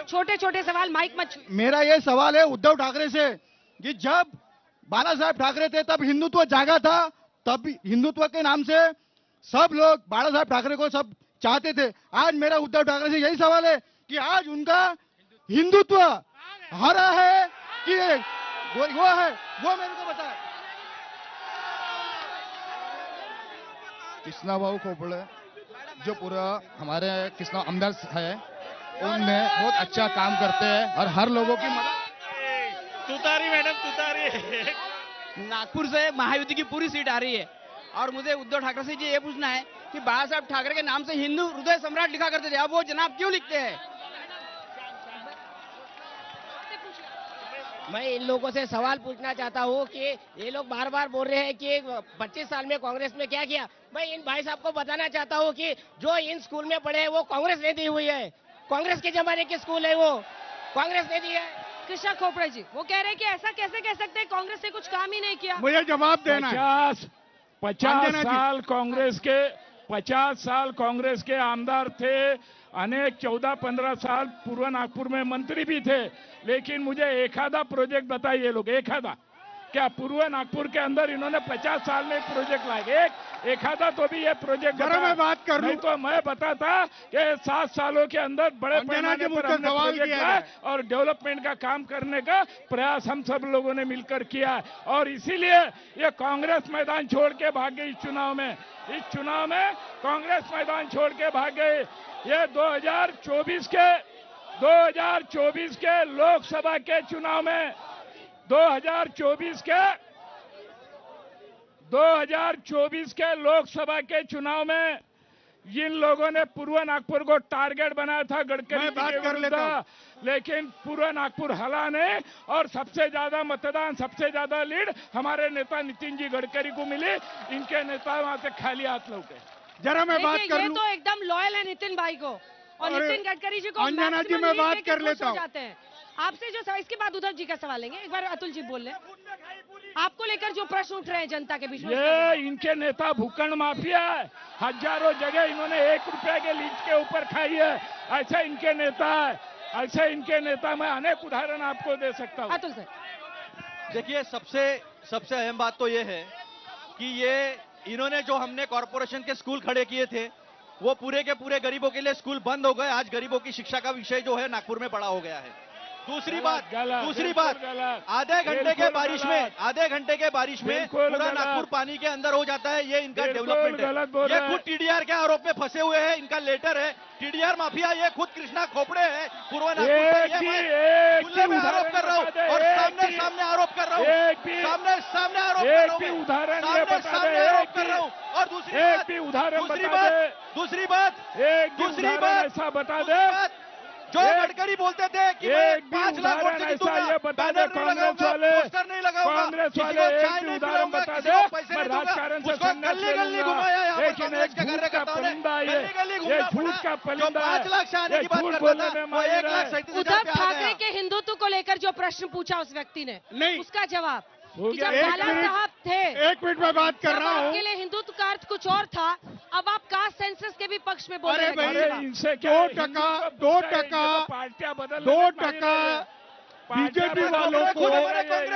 छोटे छोटे सवाल, माइक मत छूइए। मेरा ये सवाल है उद्धव ठाकरे से कि जब बाला साहब ठाकरे थे तब हिंदुत्व जागा था, तब हिंदुत्व के नाम से सब लोग बाला साहब ठाकरे को सब चाहते थे। आज मेरा उद्धव ठाकरे से यही सवाल है कि आज उनका हिंदुत्व हरा है कि वो है, वो मेरे को बताए। कृष्णा भाऊ खोपड़े जो पूरा हमारे कृष्णा आमदार है, उनने बहुत अच्छा काम करते हैं और हर लोगों की मदद। तुतारी मैडम, तुतारी। नागपुर से महायुति की पूरी सीट आ रही है और मुझे उद्धव ठाकरे से ये पूछना है कि बाला साहब ठाकरे के नाम से हिंदू हृदय सम्राट लिखा करते थे, अब वो जनाब क्यों लिखते हैं? मैं इन लोगों से सवाल पूछना चाहता हूँ कि ये लोग बार बार बोल रहे हैं कि 25 साल में कांग्रेस में क्या किया। मैं इन भाई साहब को बताना चाहता हूँ कि जो इन स्कूल में पढ़े हैं वो कांग्रेस ने दी हुई है, कांग्रेस के जमाने के स्कूल है, वो कांग्रेस ने दी है। कृष्णा खोपड़े जी वो कह रहे हैं कि ऐसा कैसे कह सकते हैं, कांग्रेस ने कुछ काम ही नहीं किया। मुझे जवाब देना है। 50 साल कांग्रेस के आमदार थे, अनेक 14-15 साल पूर्व नागपुर में मंत्री भी थे, लेकिन मुझे एक आधा प्रोजेक्ट बताइए लोग, एक आधा क्या पूर्व नागपुर के अंदर इन्होंने 50 साल में प्रोजेक्ट लाए? एक आधा तो भी ये प्रोजेक्ट मैं बात कर नहीं तो मैं बताता कि 7 सालों के अंदर बड़े पैमाने पर हमने प्रोजेक्ट लाए और डेवलपमेंट का काम करने का प्रयास हम सब लोगों ने मिलकर किया है। और इसीलिए ये कांग्रेस मैदान छोड़ के भाग गई इस चुनाव में कांग्रेस मैदान छोड़ के भाग गई। ये 2024 के लोकसभा के चुनाव में 2024 के लोकसभा के चुनाव में जिन लोगों ने पूर्व नागपुर को टारगेट बनाया था गडकरी के विरुद्ध, लेकिन पूर्व नागपुर हला नहीं और सबसे ज्यादा मतदान, सबसे ज्यादा लीड हमारे नेता नितिन जी गडकरी को मिली। इनके नेता वहां से खाली हाथ लौटे। जरा मैं बात कर लूं। ये तो एकदम लॉयल है नितिन भाई को और नितिन गडकरी जी को। अंजना जी मैं बात कर लेता हूं आपसे जो इसके बाद उद्धव जी का सवाल लेंगे। एक बार अतुल जी बोल लें, आपको लेकर जो प्रश्न उठ रहे हैं जनता के बीच में। ये इनके नेता भूखंड माफिया है, हजारों जगह इन्होंने 1 रुपए के लीज के ऊपर खाई है, ऐसे इनके नेता है, ऐसे इनके नेता मैं अनेक उदाहरण आपको दे सकता हूँ। अतुल सर देखिए, सबसे अहम बात तो ये है कि ये इन्होंने जो हमने कॉरपोरेशन के स्कूल खड़े किए थे वो पूरे के पूरे गरीबों के लिए स्कूल बंद हो गए। आज गरीबों की शिक्षा का विषय जो है नागपुर में बड़ा हो गया है। दूसरी बात आधे घंटे के बारिश में पूरा नागपुर पानी के अंदर हो जाता है। ये इनका डेवलपमेंट है। ये खुद टीडीआर के आरोप में फंसे हुए हैं, इनका लेटर है। टीडीआर माफिया ये खुद कृष्णा खोपड़े है पूर्व नागपुर से। मैं खुले में आरोप कर रहा हूँ और सामने आरोप कर रहा हूँ, सामने आरोप कर रहा हूँ। और दूसरी बात ऐसा बता दे जो गडकरी बोलते थे कि मैं 5 लाख वोट से जीतूंगा, बैनर नहीं लगाऊंगा, पोस्टर नहीं लगाऊंगा, किसी को चाय नहीं पिलाऊंगा, किसी को पैसे नहीं दूंगा, उसको गली घुमाया यहाँ पर कांग्रेस के कार्यकर्ताओं ने, गली घुमा पड़ा। जो 5 लाख से आने की बात कर रहा था वो 1,37,000 उद्धव ठाकरे के हिंदुत्व को लेकर जो प्रश्न पूछा उस व्यक्ति ने, उसका जवाब कि जब बाला साहब थे, 1 मिनट में बात कर रहा हूँ, आपके लिए हिंदुत्व का अर्थ कुछ और था, अब आप कास्ट सेंसस के भी पक्ष में बोल रहे हैं। इनसे 2% बीजेपी वालों को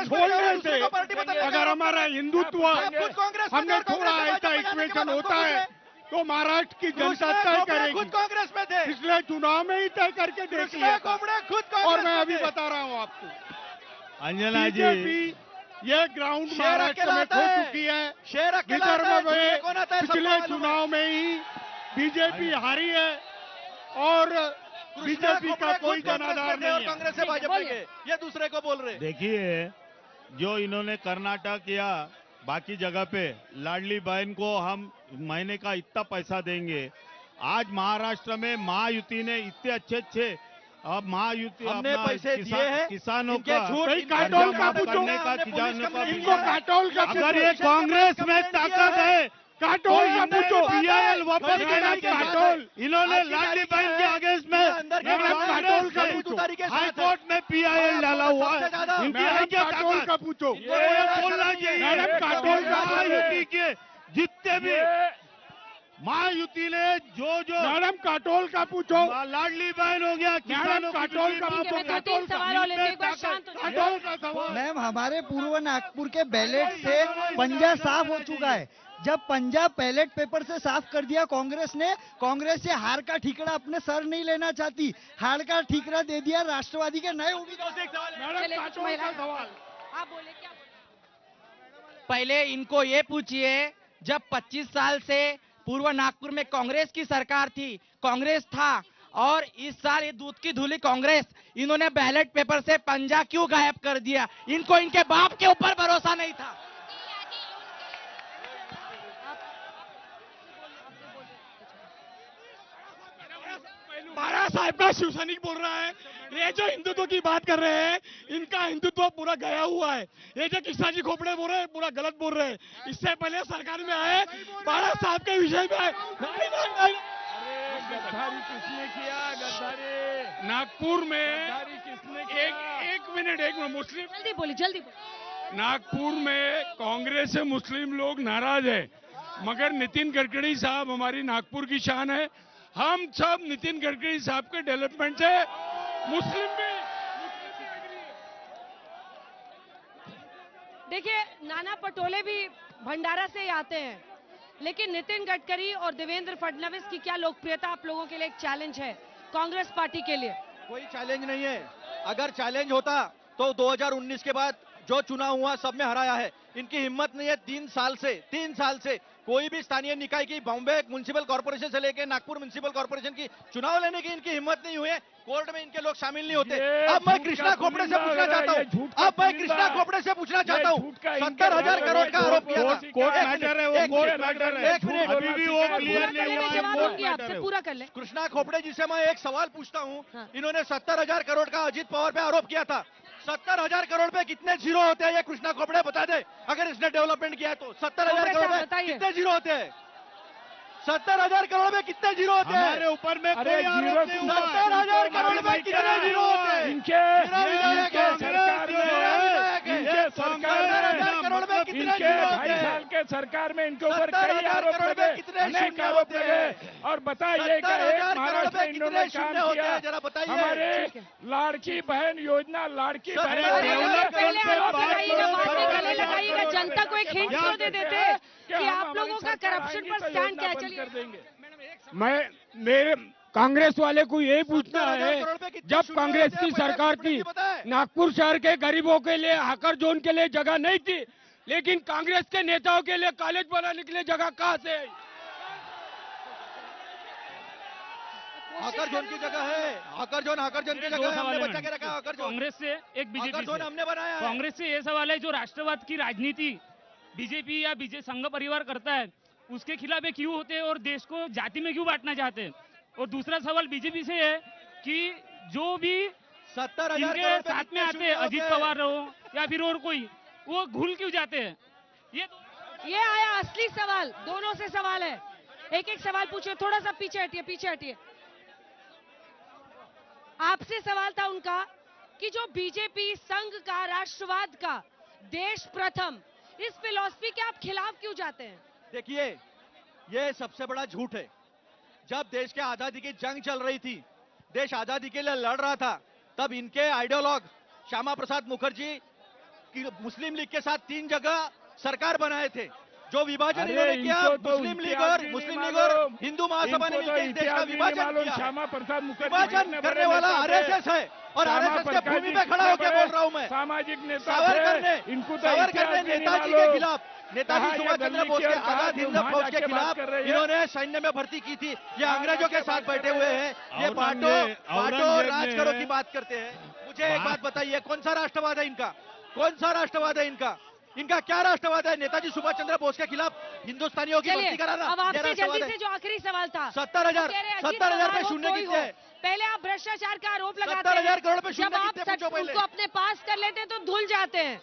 छोड़ने से अगर हमारा हिंदुत्व हमने थोड़ा ऐसा इक्वेशन होता है तो महाराष्ट्र की जनता तय करेगी। खुद कांग्रेस में थे, पिछले चुनाव में ही तय करके देख लिया था। और मैं अभी बता रहा हूँ आपको, अंजना जी ये ग्राउंड महाराष्ट्र में खो चुकी है। विदर्भ में पिछले चुनाव में ही बीजेपी हारी है और बीजेपी का कोई जनाधार नहीं है। कांग्रेस से भाजपा के ये दूसरे को बोल रहे। देखिए, जो इन्होंने कर्नाटक या बाकी जगह पे लाडली बहन को हम महीने का इतना पैसा देंगे, आज महाराष्ट्र में महायुति ने इतने अच्छे अब महायुति हमने पैसे दिए हैं किसानों का काटोल का करने का किसानों का इनको काटोल का अगर ये कांग्रेस में ताकत है, काटोल का पूछो, पीआईएल वापस लेना काटोल इन्होंने लाडली बहन के अगेंस्ट में हाई कोर्ट में पीआईएल डाला हुआ है। इनकी काटोल का पूछो, बोलना चाहिए। काटोल का जितने भी महायुति ने जो मैडम काटोल का पूछो। लाडली बहन हो गया, किसानों की काटोल का बिजली ठीक है, मैं दो तीन सवाल और लेते हैं, एक बार शांत हो जाइए। काटोल का सवाल। मैम, हमारे पूर्व नागपुर के बैलेट से पंजा साफ हो चुका है। जब पंजाब बैलेट पेपर से साफ कर दिया कांग्रेस ने, कांग्रेस से हार का ठीकरा अपने सर नहीं लेना चाहती, हार का ठीकरा दे दिया राष्ट्रवादी के नए उम्मीदवार। चलिए, कुछ काटोल का महिला- सवाल। आप बोले क्या बोले? पहले इनको ये पूछिए, जब 25 साल से पूर्व नागपुर में कांग्रेस की सरकार थी, कांग्रेस था, और इस साल ये दूध की धुली कांग्रेस, इन्होंने बैलेट पेपर से पंजा क्यों गायब कर दिया? इनको इनके बाप के ऊपर भरोसा नहीं था। बारा साहब का शिवसैनिक बोल रहा है, ये जो हिंदुत्व की बात कर रहे हैं, इनका हिंदुत्व पूरा गया हुआ है। ये जो कृष्णाजी खोपड़े बोल रहे हैं, पूरा गलत बोल रहे हैं। इससे पहले सरकार में आए, बारा साहब के विषय में नहीं। गद्दारी किसने किया? गद्दारी नागपुर में किसने किया? एक मिनट मुस्लिम, जल्दी बोली, जल्दी बोली। नागपुर में कांग्रेस से मुस्लिम लोग नाराज है, मगर नितिन गडकरी साहब हमारी नागपुर की शान है। हम सब नितिन गडकरी साहब के डेवलपमेंट से मुस्लिम भी। देखिए, नाना पटोले भी भंडारा से ही आते हैं, लेकिन नितिन गडकरी और देवेंद्र फडणवीस की क्या लोकप्रियता आप लोगों के लिए एक चैलेंज है कांग्रेस पार्टी के लिए? कोई चैलेंज नहीं है। अगर चैलेंज होता तो 2019 के बाद जो चुनाव हुआ सब में हराया है। इनकी हिम्मत नहीं है 3 साल से कोई भी स्थानीय निकाय की, बॉम्बे म्युनिसिपल कॉर्पोरेशन से लेकर नागपुर म्युनिसिपल कॉर्पोरेशन की चुनाव लेने की इनकी हिम्मत नहीं हुई है। कोर्ट में इनके लोग शामिल नहीं होते। अब मैं कृष्णा खोपड़े से पूछना चाहता हूँ, 70,000 करोड़ का आरोप किया था। कोर्ट मैटर है, वो कोर्ट मैटर है। एक मिनट, अभी भी वो क्लियर नहीं मैं हुआ, जवाब कोर्ट दूंगी मैटर आपसे, है। पूरा कर ले। कृष्णा खोपड़े जी से मैं एक सवाल पूछता हूँ। हाँ। इन्होंने 70,000 करोड़ का अजीत पवार पे आरोप किया था। 70,000 करोड़ पे कितने जीरो होते हैं? ये कृष्णा खोपड़े बता दे। अगर इसने डेवलपमेंट किया है तो 70,000 खोपड़े करोड़ साहब में बताइए। कितने जीरो होते हैं? 70,000 करोड़ में कितने जीरो होते हैं? हमारे ऊपर में अरे कोई आरोप जीरो नहीं क्यों? हुआ। 70,000 करोड़ में कितने जीरो होते हैं? इनके मेरा विधायक है, सरकार में, इनके सरकार में, 70,000 करोड़ में कितने इनके जीरो होते 2.5 हैं? साल के सरकार में इनके ऊपर 70,000 कई आरोप करोड़ लगे, में कितने अनेक शून्य आरोप होते लगे। हैं? और बताइए कि 70,000 एक महाराष्ट्र में करोड़ में इन्होंने कितने काम शून्य होते किया, हैं? जरा बताइए। हमारे लाड़की बहन योजना, लाड़की सर, बहन अरे अरे, पहले आरोप बात लगाइएगा, करो, बाद में करो, गले करो, लगाइएगा। करो, जनता को एक हिंट क्या तो दे देते कि आप लोगों का करप्शन पर स्टैंड क्या है। चलिए, मेरे कांग्रेस वाले को यही पूछना 70,000 है, करोड़ पे कितने जब शून्य कांग्रेस होते हैं? की पहले सरकार खोपड़े थी, जी बताएं। नागपुर शहर के गरीबों के लिए हाकर जोन के लिए जगह नहीं थी, लेकिन कांग्रेस के नेताओं के लिए कॉलेज बनाने के लिए जगह कहाँ से आई? हाकर जोन की जगह है, हाकर जोन की जगह है। हमने बचा के रखा है हाकर जोन। कांग्रेस से एक हाकर बीजेपी जोन से। हमने बनाया है। कांग्रेस से ये सवाल है, जो राष्ट्रवाद की राजनीति बीजेपी या बीजे संघ परिवार करता है, उसके खिलाफ ये क्यों होते हैं और देश को जाति में क्यों बांटना चाहते हैं? और दूसरा सवाल बीजेपी से है कि जो भी 70,000 इनके करोड़ पे साथ में कितने आते शून्य हैं, होते अजीत हैं? पवार हो या फिर और कोई, वो घुल क्यों जाते हैं? ये आया असली सवाल, दोनों से सवाल है। एक एक सवाल पूछिए, थोड़ा सा पीछे हटिए। आपसे सवाल था उनका कि जो बीजेपी संघ का, राष्ट्रवाद का, देश प्रथम, इस फिलॉसफी के आप खिलाफ क्यों जाते हैं? देखिए, ये सबसे बड़ा झूठ है। जब देश के आजादी की जंग चल रही थी, देश आजादी के लिए लड़ रहा था, तब इनके आइडियोलॉग श्यामा प्रसाद मुखर्जी की मुस्लिम लीग के साथ 3 जगह सरकार बनाए थे। जो विभाजन अरे इन्होंने किया, इनको तो मुस्लिम लीग इतिहास और भी मुस्लिम नहीं लीग और मालूम। हिंदू महासभा ने इनको तो मिलकर इस देश का इतिहास भी नहीं विभाजन मालूम। किया। श्यामा प्रसाद मुखर्जी विभाजन कितने करने बड़े वाला नेता थे। आरएसएस है, और श्यामा आरएसएस के प्रसाद भूमि जी पे खड़ा कितने होकर बड़े बोल रहा हूं मैं। सामाजिक नेता सावरकर थे, ने इनको तो सावरकर ने इतिहास भी नहीं नेताजी के मालूम। खिलाफ, नेताजी कहा सुभाष ये चंद्र बोस दिल्ली के की और आजाद हिंद वहाँ फौज के जाके खिलाफ बात कर रहे हैं। इन्होंने सैन्य में भर्ती की थी। ये वहाँ अंग्रेजों के जाके साथ बात बैठे कर हुए रहे हैं। हैं। ये बाटो औरंगजेब राजकरों ने- की बात करते हैं। मुझे एक बात बताइए, कौन सा राष्ट्रवाद है इनका? कौन सा राष्ट्रवाद है इनका? इनका क्या राष्ट्रवाद है? नेताजी सुभाष चंद्र बोस के खिलाफ हिंदुस्तानियों की चलिए, भर्ती कराना, अब ये आपसे राष्ट्रवाद जल्दी है। से जो आखिरी सवाल था, 70,000 कह रहे हैं, अजीत 70,000 पवार पे हो, शून्य कोई कितने हो। हैं? पहले आप भ्रष्टाचार का आरोप लगाते 70,000 करोड़ पे हैं, शून्य जब आप कितने पूछो पहले? उनको अपने पास कर लेते हैं तो धुल जाते हैं।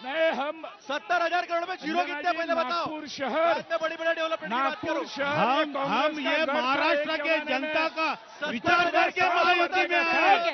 नहीं, हम 70,000 करोड़ में जीरो अंजना कितने जी, पहले बताओ। नागपुर शहर, बाद में बड़ी डेवलपमेंट की बात करो। नागपुर शहर हम ये महाराष्ट्र के जनता का विचार करके सवाल महायुति में बताइए। आए।